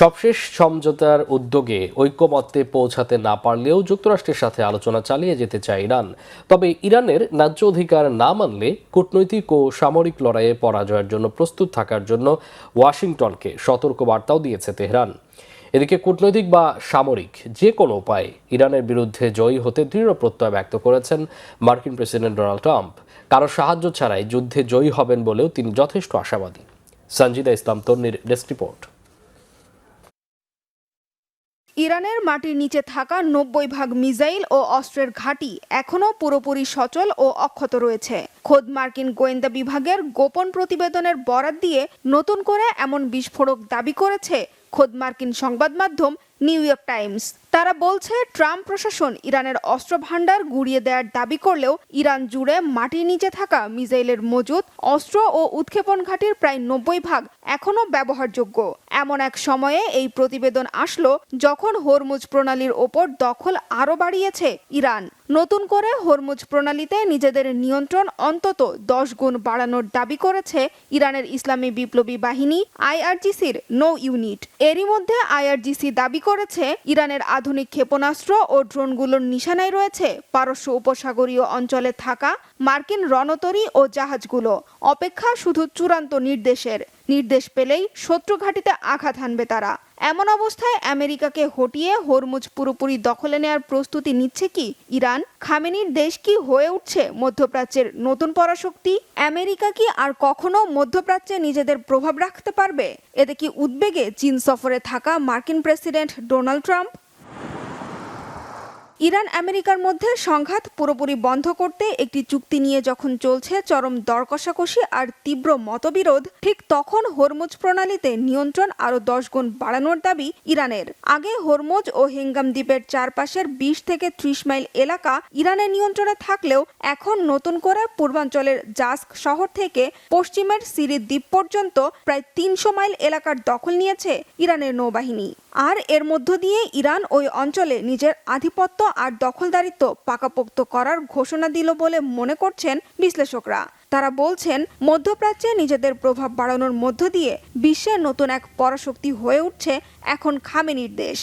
সবশেষ সমঝোতার উদ্যোগে ঐকমত্যে পৌঁছাতে না পারলেও যুক্তরাষ্ট্রের সাথে আলোচনা চালিয়ে যেতে চায় ইরান। তবে ইরানের ন্যায্য অধিকার না মানলে কূটনৈতিক ও সামরিক লড়াইয়ে পরাজয়ের জন্য প্রস্তুত থাকার জন্য ওয়াশিংটনকে সতর্কবার্তাও দিয়েছে তেহরান। এদিকে কূটনৈতিক বা সামরিক যে কোনো উপায়ে ইরানের বিরুদ্ধে জয়ী হতে দৃঢ় প্রত্যয় ব্যক্ত করেছেন মার্কিন প্রেসিডেন্ট ডোনাল্ড ট্রাম্প। কারো সাহায্য ছাড়াই যুদ্ধে জয়ী হবেন বলেও তিনি যথেষ্ট আশাবাদী। সঞ্জিদা ইসলাম তন্নির ডেস্ক রিপোর্ট। ইরানের মাটির নিচে থাকা 90% মিসাইল ও অস্ত্রের ঘাঁটি এখনও পুরোপুরি সচল ও অক্ষত রয়েছে। খোদ মার্কিন গোয়েন্দা বিভাগের গোপন প্রতিবেদনের বরাত দিয়ে নতুন করে এমন বিস্ফোরক দাবি করেছে খোদ মার্কিন সংবাদ মাধ্যম নিউ ইয়র্ক টাইমস। তারা বলছে ট্রাম্প প্রশাসন ইরানের অস্ত্র ভান্ডার গুড়িয়ে দেওয়ার দাবি করলেও ইরান জুড়ে মাটির নিচে থাকা মিসাইলের মজুদ, অস্ত্র ও উৎক্ষেপণ ঘাঁটির প্রায় 90% এখনও ব্যবহারযোগ্য। এমন এক সময়ে এই প্রতিবেদন আসলো যখন হরমুজ প্রণালীর ওপর দখল আরও বাড়িয়েছে ইরান। নতুন করে হরমুজ প্রণালীতে নিজেদের নিয়ন্ত্রণ অন্তত 10 গুণ বাড়ানোর দাবি করেছে ইরানের ইসলামী বিপ্লবী বাহিনী IRGCর নৌ ইউনিট। এরই মধ্যে IRGC দাবি করেছে ইরানের আধুনিক ক্ষেপণাস্ত্র ও ড্রোনগুলোর নিশানায় রয়েছে পারস্য উপসাগরীয় অঞ্চলে থাকা মার্কিন রণতরী ও জাহাজগুলো। অপেক্ষা শুধু চূড়ান্ত নির্দেশ পেলেই শত্রু ঘাঁটিতে আঘাত হানবে তারা। এমন অবস্থায় আমেরিকাকে হটিয়ে হরমুজ পুরোপুরি দখলে নেওয়ার প্রস্তুতি নিচ্ছে কি ইরান? খামেনির দেশ কি হয়ে উঠছে মধ্যপ্রাচ্যের নতুন পরাশক্তি? আমেরিকা কি আর কখনো মধ্যপ্রাচ্যে নিজেদের প্রভাব রাখতে পারবে? এতে কি উদ্বেগে চীন সফরে থাকা মার্কিন প্রেসিডেন্ট ডোনাল্ড ট্রাম্প? ইরান আমেরিকার মধ্যে সংঘাত পুরোপুরি বন্ধ করতে একটি চুক্তি নিয়ে যখন চলছে চরম দর কষাকষি আর তীব্র মতবিরোধ, ঠিক তখন হরমুজ প্রণালীতে নিয়ন্ত্রণ আরও 10 গুণ বাড়ানোর দাবি ইরানের। আগে হরমুজ ও হেঙ্গাম দ্বীপের চারপাশের 20 থেকে 30 মাইল এলাকা ইরানের নিয়ন্ত্রণে থাকলেও এখন নতুন করে পূর্বাঞ্চলের জাস্ক শহর থেকে পশ্চিমের সিরি দ্বীপ পর্যন্ত প্রায় 300 মাইল এলাকার দখল নিয়েছে ইরানের নৌবাহিনী। আর এর মধ্য দিয়ে ইরান ওই অঞ্চলে নিজের আধিপত্য আর দখলদারিত্ব পাকাপোক্ত করার ঘোষণা দিল বলে মনে করছেন বিশ্লেষকরা। তারা বলছেন মধ্যপ্রাচ্যে নিজেদের প্রভাব বাড়ানোর মধ্য দিয়ে বিশ্বের নতুন এক পরাশক্তি হয়ে উঠছে এখন খামেনির দেশ।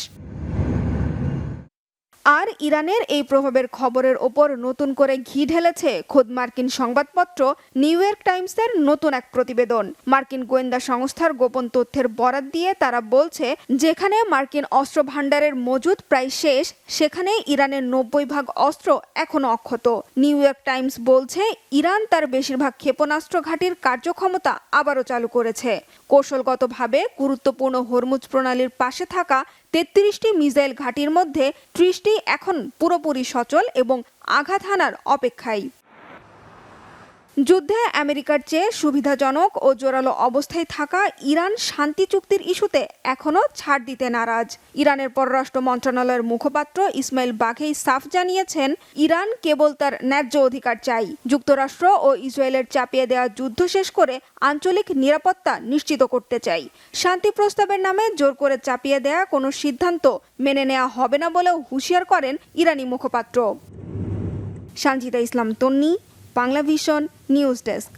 আর ইরানের এই প্রভাবের খবরের ওপর নতুন করে ঘি ঢেলেছে খোদ মার্কিন সংবাদপত্র নিউ ইয়র্ক টাইমসের নতুন এক প্রতিবেদন। মার্কিন গোয়েন্দা সংস্থার গোপন তথ্যের বরাত দিয়ে তারা বলছে, যেখানে মার্কিন অস্ত্র ভান্ডারের মজুদ প্রায় শেষ, সেখানে ইরানের 90% অস্ত্র এখনো অক্ষত। নিউ ইয়র্ক টাইমস বলছে, ইরান তার বেশিরভাগ ক্ষেপণাস্ত্র ঘাঁটির কার্যক্ষমতা আবারও চালু করেছে। কৌশলগতভাবে গুরুত্বপূর্ণ হরমুজ প্রণালীর পাশে থাকা 33টি মিসাইল ঘাঁটির মধ্যে 30টি এখন পুরোপুরি সচল এবং আঘাত হানার অপেক্ষায়। যুদ্ধে আমেরিকার চেয়ে সুবিধাজনক ও জোরালো অবস্থায় থাকা ইরান শান্তি চুক্তির ইস্যুতে এখনও ছাড় দিতে নারাজ। ইরানের পররাষ্ট্র মন্ত্রণালয়ের মুখপাত্র ইসমাইল বাঘেই সাফ জানিয়েছেন, ইরান কেবল তার ন্যায্য অধিকার চাই। যুক্তরাষ্ট্র ও ইসরায়েলের চাপিয়ে দেওয়া যুদ্ধ শেষ করে আঞ্চলিক নিরাপত্তা নিশ্চিত করতে চাই। শান্তি প্রস্তাবের নামে জোর করে চাপিয়ে দেয়া কোনো সিদ্ধান্ত মেনে নেওয়া হবে না বলেও হুঁশিয়ার করেন ইরানি মুখপাত্র। সঞ্জিদা ইসলাম তন্নি, বাংলা ভিশন নিউজ ডেস্ক।